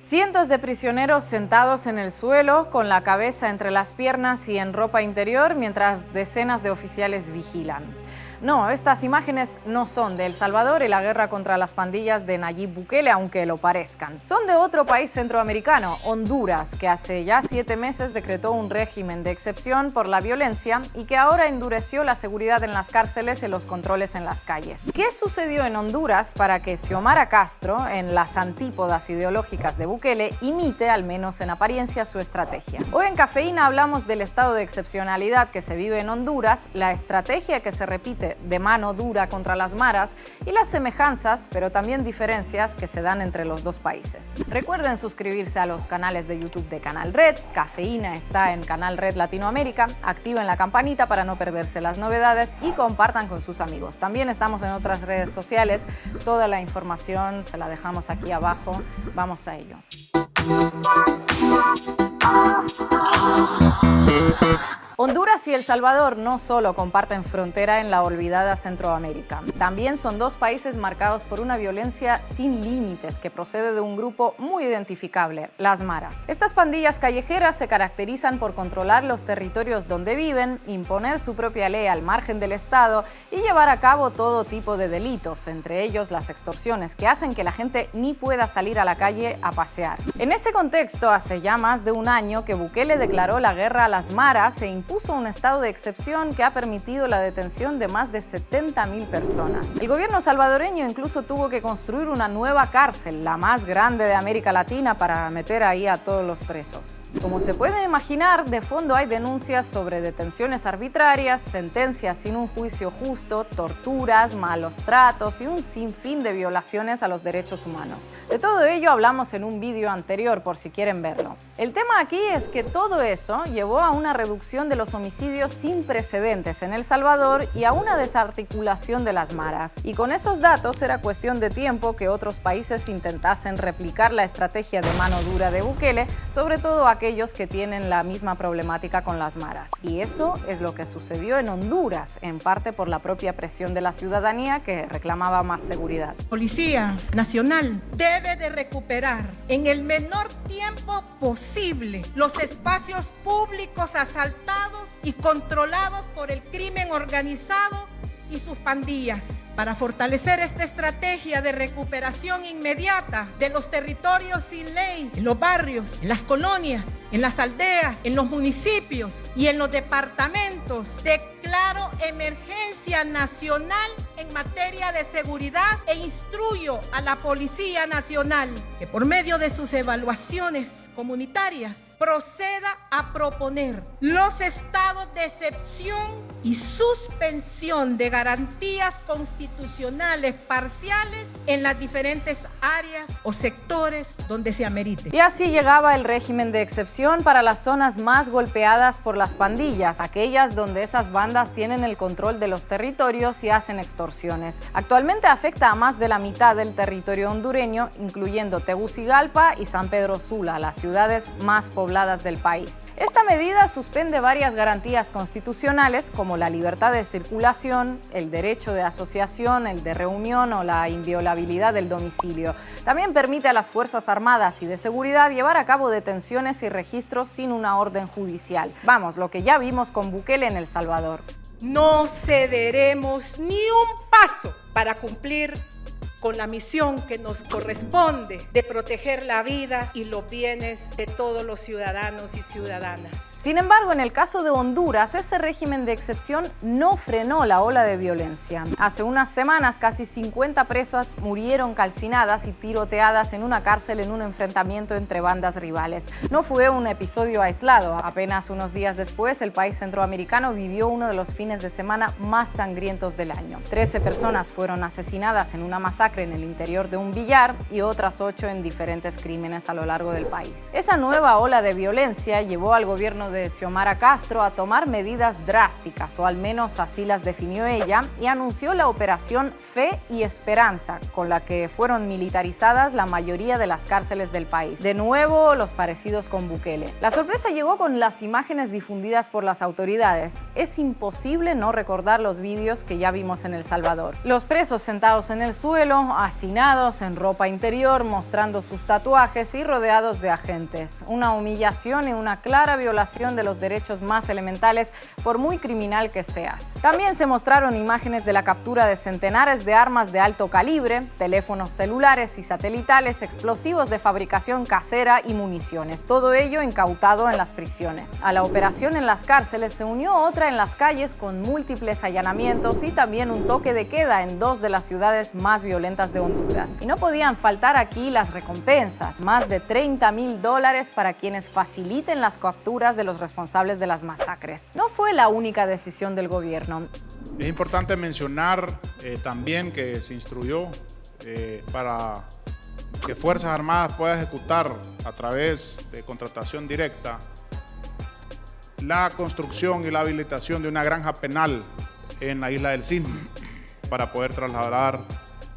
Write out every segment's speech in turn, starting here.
Cientos de prisioneros sentados en el suelo, con la cabeza entre las piernas y en ropa interior, mientras decenas de oficiales vigilan. No, estas imágenes no son de El Salvador y la guerra contra las pandillas de Nayib Bukele, aunque lo parezcan. Son de otro país centroamericano, Honduras, que hace ya 7 meses decretó un régimen de excepción por la violencia y que ahora endureció la seguridad en las cárceles y los controles en las calles. ¿Qué sucedió en Honduras para que Xiomara Castro, en las antípodas ideológicas de Bukele, imite, al menos en apariencia, su estrategia? Hoy en Cafeína hablamos del estado de excepcionalidad que se vive en Honduras, la estrategia que se repite de mano dura contra las maras y las semejanzas, pero también diferencias que se dan entre los dos países. Recuerden suscribirse a los canales de YouTube de Canal Red. Cafeína está en Canal Red Latinoamérica. Activen la campanita para no perderse las novedades y compartan con sus amigos. También estamos en otras redes sociales. Toda la información se la dejamos aquí abajo. Vamos a ello. Honduras y El Salvador no solo comparten frontera en la olvidada Centroamérica, también son dos países marcados por una violencia sin límites que procede de un grupo muy identificable, las maras. Estas pandillas callejeras se caracterizan por controlar los territorios donde viven, imponer su propia ley al margen del Estado y llevar a cabo todo tipo de delitos, entre ellos las extorsiones, que hacen que la gente ni pueda salir a la calle a pasear. En ese contexto, hace ya más de un año que Bukele declaró la guerra a las maras e impuso un estado de excepción que ha permitido la detención de más de 70.000 personas. El gobierno salvadoreño incluso tuvo que construir una nueva cárcel, la más grande de América Latina, para meter ahí a todos los presos. Como se puede imaginar, de fondo hay denuncias sobre detenciones arbitrarias, sentencias sin un juicio justo, torturas, malos tratos y un sinfín de violaciones a los derechos humanos. De todo ello hablamos en un vídeo anterior, por si quieren verlo. El tema aquí es que todo eso llevó a una reducción de los homicidios sin precedentes en El Salvador y a una desarticulación de las maras. Y con esos datos era cuestión de tiempo que otros países intentasen replicar la estrategia de mano dura de Bukele, sobre todo aquellos que tienen la misma problemática con las maras. Y eso es lo que sucedió en Honduras, en parte por la propia presión de la ciudadanía que reclamaba más seguridad. Policía Nacional debe de recuperar en el menor tiempo posible los espacios públicos asaltados y controlados por el crimen organizado y sus pandillas. Para fortalecer esta estrategia de recuperación inmediata de los territorios sin ley, en los barrios, en las colonias, en las aldeas, en los municipios y en los departamentos, declaro emergencia nacional en materia de seguridad e instruyo a la Policía Nacional que por medio de sus evaluaciones comunitarias proceda a proponer los estados de excepción y suspensión de garantías constitucionales parciales en las diferentes áreas o sectores donde se amerite. Y así llegaba el régimen de excepción para las zonas más golpeadas por las pandillas, aquellas donde esas bandas tienen el control de los territorios y hacen extorsiones. Actualmente afecta a más de la mitad del territorio hondureño, incluyendo Tegucigalpa y San Pedro Sula, las ciudades más pobladas del país. Esta medida suspende varias garantías constitucionales como la libertad de circulación, el derecho de asociación, el de reunión o la inviolabilidad del domicilio. También permite a las Fuerzas Armadas y de Seguridad llevar a cabo detenciones y registros sin una orden judicial. Vamos, lo que ya vimos con Bukele en El Salvador. No cederemos ni un paso para cumplir con la misión que nos corresponde de proteger la vida y los bienes de todos los ciudadanos y ciudadanas. Sin embargo, en el caso de Honduras, ese régimen de excepción no frenó la ola de violencia. Hace unas semanas, casi 50 presas murieron calcinadas y tiroteadas en una cárcel en un enfrentamiento entre bandas rivales. No fue un episodio aislado. Apenas unos días después, el país centroamericano vivió uno de los fines de semana más sangrientos del año. 13 personas fueron asesinadas en una masacre en el interior de un billar y otras 8 en diferentes crímenes a lo largo del país. Esa nueva ola de violencia llevó al gobierno de Xiomara Castro a tomar medidas drásticas, o al menos así las definió ella, y anunció la operación Fe y Esperanza, con la que fueron militarizadas la mayoría de las cárceles del país. De nuevo, los parecidos con Bukele. La sorpresa llegó con las imágenes difundidas por las autoridades. Es imposible no recordar los vídeos que ya vimos en El Salvador. Los presos sentados en el suelo, Primero, hacinados en ropa interior, mostrando sus tatuajes y rodeados de agentes. Una humillación y una clara violación de los derechos más elementales, por muy criminal que seas. También se mostraron imágenes de la captura de centenares de armas de alto calibre, teléfonos celulares y satelitales, explosivos de fabricación casera y municiones. Todo ello incautado en las prisiones. A la operación en las cárceles se unió otra en las calles con múltiples allanamientos y también un toque de queda en dos de las ciudades más violentas de Honduras. Y no podían faltar aquí las recompensas, más de $30,000 para quienes faciliten las capturas de los responsables de las masacres. No fue la única decisión del gobierno. Es importante mencionar también que se instruyó para que Fuerzas Armadas pueda ejecutar a través de contratación directa la construcción y la habilitación de una granja penal en la isla del Cisne para poder trasladar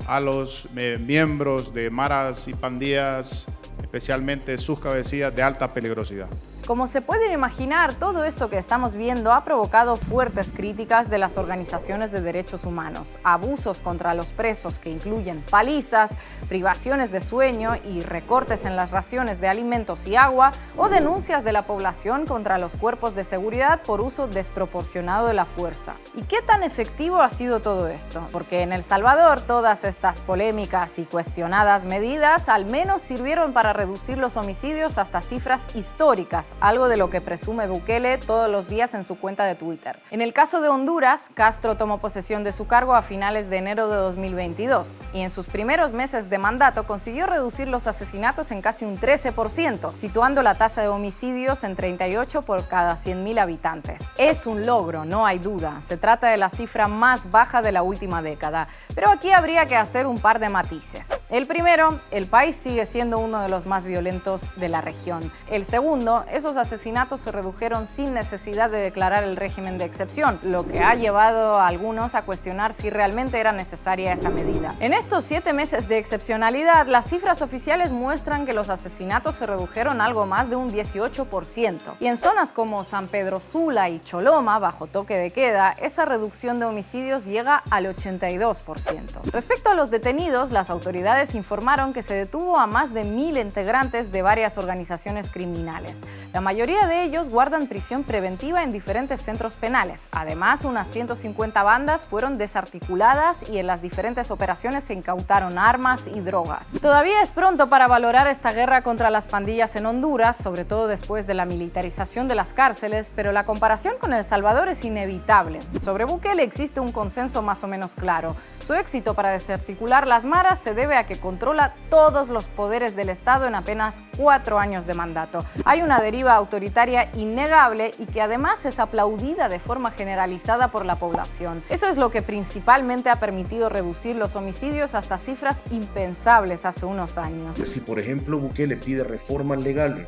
a los miembros de maras y pandillas, especialmente sus cabecillas de alta peligrosidad. Como se pueden imaginar, todo esto que estamos viendo ha provocado fuertes críticas de las organizaciones de derechos humanos, abusos contra los presos que incluyen palizas, privaciones de sueño y recortes en las raciones de alimentos y agua, o denuncias de la población contra los cuerpos de seguridad por uso desproporcionado de la fuerza. ¿Y qué tan efectivo ha sido todo esto? Porque en El Salvador todas estas polémicas y cuestionadas medidas al menos sirvieron para reducir los homicidios hasta cifras históricas, algo de lo que presume Bukele todos los días en su cuenta de Twitter. En el caso de Honduras, Castro tomó posesión de su cargo a finales de enero de 2022 y en sus primeros meses de mandato consiguió reducir los asesinatos en casi un 13%, situando la tasa de homicidios en 38 por cada 100,000 habitantes. Es un logro, no hay duda. Se trata de la cifra más baja de la última década. Pero aquí habría que hacer un par de matices. El primero, el país sigue siendo uno de los más violentos de la región. El segundo, esos asesinatos se redujeron sin necesidad de declarar el régimen de excepción, lo que ha llevado a algunos a cuestionar si realmente era necesaria esa medida. En estos 7 meses de excepcionalidad, las cifras oficiales muestran que los asesinatos se redujeron algo más de un 18%. Y en zonas como San Pedro Sula y Choloma, bajo toque de queda, esa reducción de homicidios llega al 82%. Respecto a los detenidos, las autoridades informaron que se detuvo a más de 1,000 integrantes de varias organizaciones criminales. La mayoría de ellos guardan prisión preventiva en diferentes centros penales. Además, unas 150 bandas fueron desarticuladas y en las diferentes operaciones se incautaron armas y drogas. Todavía es pronto para valorar esta guerra contra las pandillas en Honduras, sobre todo después de la militarización de las cárceles, pero la comparación con El Salvador es inevitable. Sobre Bukele existe un consenso más o menos claro. Su éxito para desarticular las maras se debe a que controla todos los poderes del Estado en apenas 4 años de mandato. Hay una deriva autoritaria innegable y que además es aplaudida de forma generalizada por la población. Eso es lo que principalmente ha permitido reducir los homicidios hasta cifras impensables hace unos años. Si, por ejemplo, Bukele pide reformas legales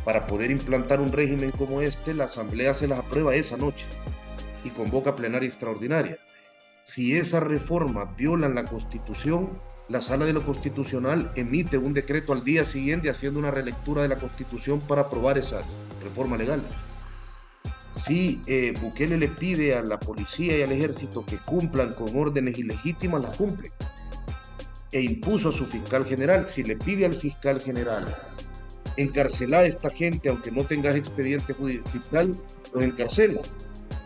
para poder implantar un régimen como este, la Asamblea se las aprueba esa noche y convoca plenaria extraordinaria. Si esas reformas violan la Constitución, la Sala de lo Constitucional emite un decreto al día siguiente haciendo una relectura de la Constitución para aprobar esa reforma legal. Si Bukele le pide a la policía y al ejército que cumplan con órdenes ilegítimas, las cumplen. E impuso a su fiscal general. Si le pide al fiscal general encarcelar a esta gente, aunque no tengas expediente fiscal, los encarcela.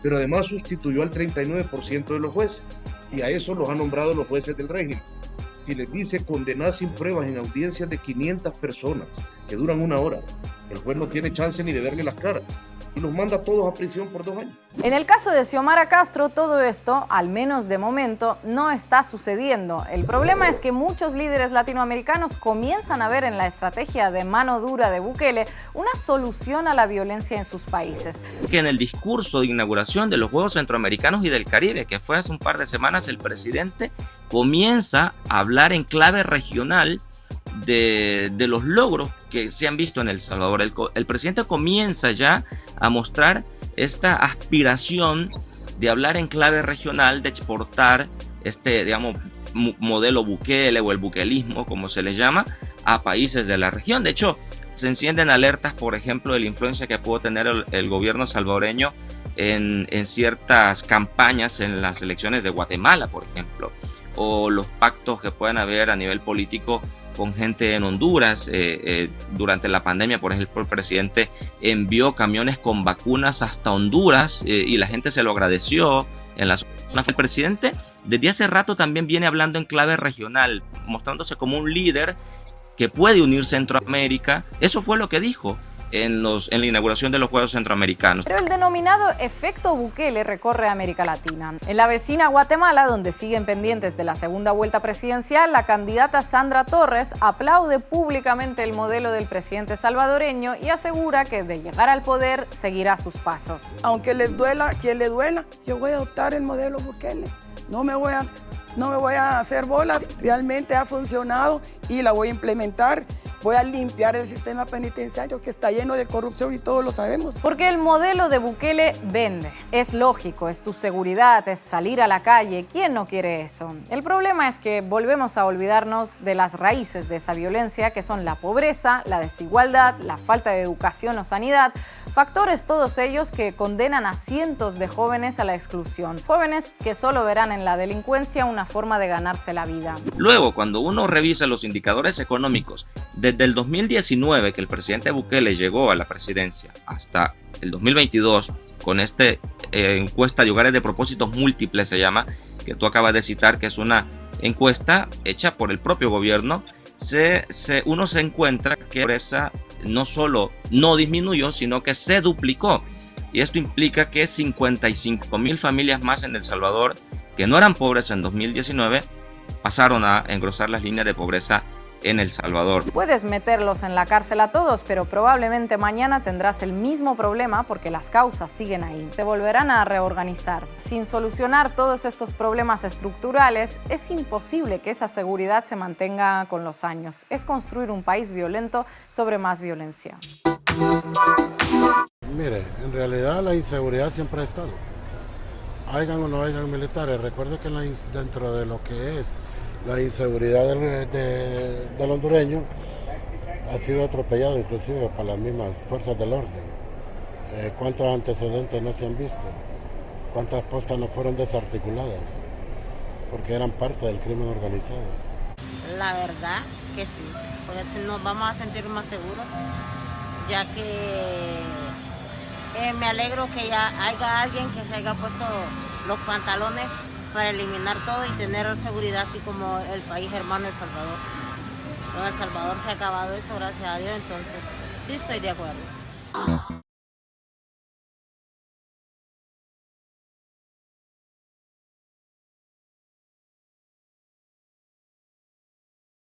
Pero además sustituyó al 39% de los jueces. Y a eso los ha nombrado los jueces del régimen. Si les dice condenar sin pruebas en audiencias de 500 personas que duran 1 hora, el juez no tiene chance ni de verle las caras y los manda a todos a prisión por 2 años. En el caso de Xiomara Castro, todo esto, al menos de momento, no está sucediendo. El problema es que muchos líderes latinoamericanos comienzan a ver en la estrategia de mano dura de Bukele una solución a la violencia en sus países. Que en el discurso de inauguración de los Juegos Centroamericanos y del Caribe, que fue hace un par de semanas, el presidente comienza a hablar en clave regional de los logros que se han visto en El Salvador. El presidente comienza ya a mostrar esta aspiración de hablar en clave regional, de exportar este, digamos, modelo Bukele o el bukelismo, como se le llama, a países de la región. De hecho, se encienden alertas, por ejemplo, de la influencia que pudo tener el gobierno salvadoreño en ciertas campañas en las elecciones de Guatemala, por ejemplo, o los pactos que puedan haber a nivel político con gente en Honduras. Durante la pandemia, por ejemplo, el presidente envió camiones con vacunas hasta Honduras y la gente se lo agradeció. El presidente desde hace rato también viene hablando en clave regional, mostrándose como un líder que puede unir Centroamérica. Eso fue lo que dijo en la inauguración de los Juegos Centroamericanos. Pero el denominado efecto Bukele recorre América Latina. En la vecina Guatemala, donde siguen pendientes de la segunda vuelta presidencial, la candidata Sandra Torres aplaude públicamente el modelo del presidente salvadoreño y asegura que de llegar al poder seguirá sus pasos. Aunque les duela a quien le duela, yo voy a adoptar el modelo Bukele. No me voy a hacer bolas. Realmente ha funcionado y la voy a implementar. Voy a limpiar el sistema penitenciario que está lleno de corrupción y todos lo sabemos. Porque el modelo de Bukele vende. Es lógico, es tu seguridad, es salir a la calle. ¿Quién no quiere eso? El problema es que volvemos a olvidarnos de las raíces de esa violencia, que son la pobreza, la desigualdad, la falta de educación o sanidad, factores todos ellos que condenan a cientos de jóvenes a la exclusión. Jóvenes que solo verán en la delincuencia una forma de ganarse la vida. Luego, cuando uno revisa los indicadores económicos, desde el 2019 que el presidente Bukele llegó a la presidencia hasta el 2022, con esta encuesta de hogares de propósitos múltiples se llama, que tú acabas de citar, que es una encuesta hecha por el propio gobierno, uno se encuentra que la pobreza no solo no disminuyó, sino que se duplicó. Y esto implica que 55,000 familias más en El Salvador, que no eran pobres en 2019, pasaron a engrosar las líneas de pobreza en El Salvador. Puedes meterlos en la cárcel a todos, pero probablemente mañana tendrás el mismo problema porque las causas siguen ahí. Te volverán a reorganizar. Sin solucionar todos estos problemas estructurales, es imposible que esa seguridad se mantenga con los años. Es construir un país violento sobre más violencia. Mire, en realidad la inseguridad siempre ha estado. Hayan o no hayan militares, recuerde que dentro de lo que es la inseguridad del hondureño ha sido atropellado inclusive por las mismas fuerzas del orden. ¿Cuántos antecedentes no se han visto? ¿Cuántas postas no fueron desarticuladas? Porque eran parte del crimen organizado. La verdad que sí, porque si nos vamos a sentir más seguros, ya que me alegro que ya haya alguien que se haya puesto los pantalones para eliminar todo y tener seguridad, así como el país hermano El Salvador. En El Salvador se ha acabado eso, gracias a Dios, entonces sí estoy de acuerdo.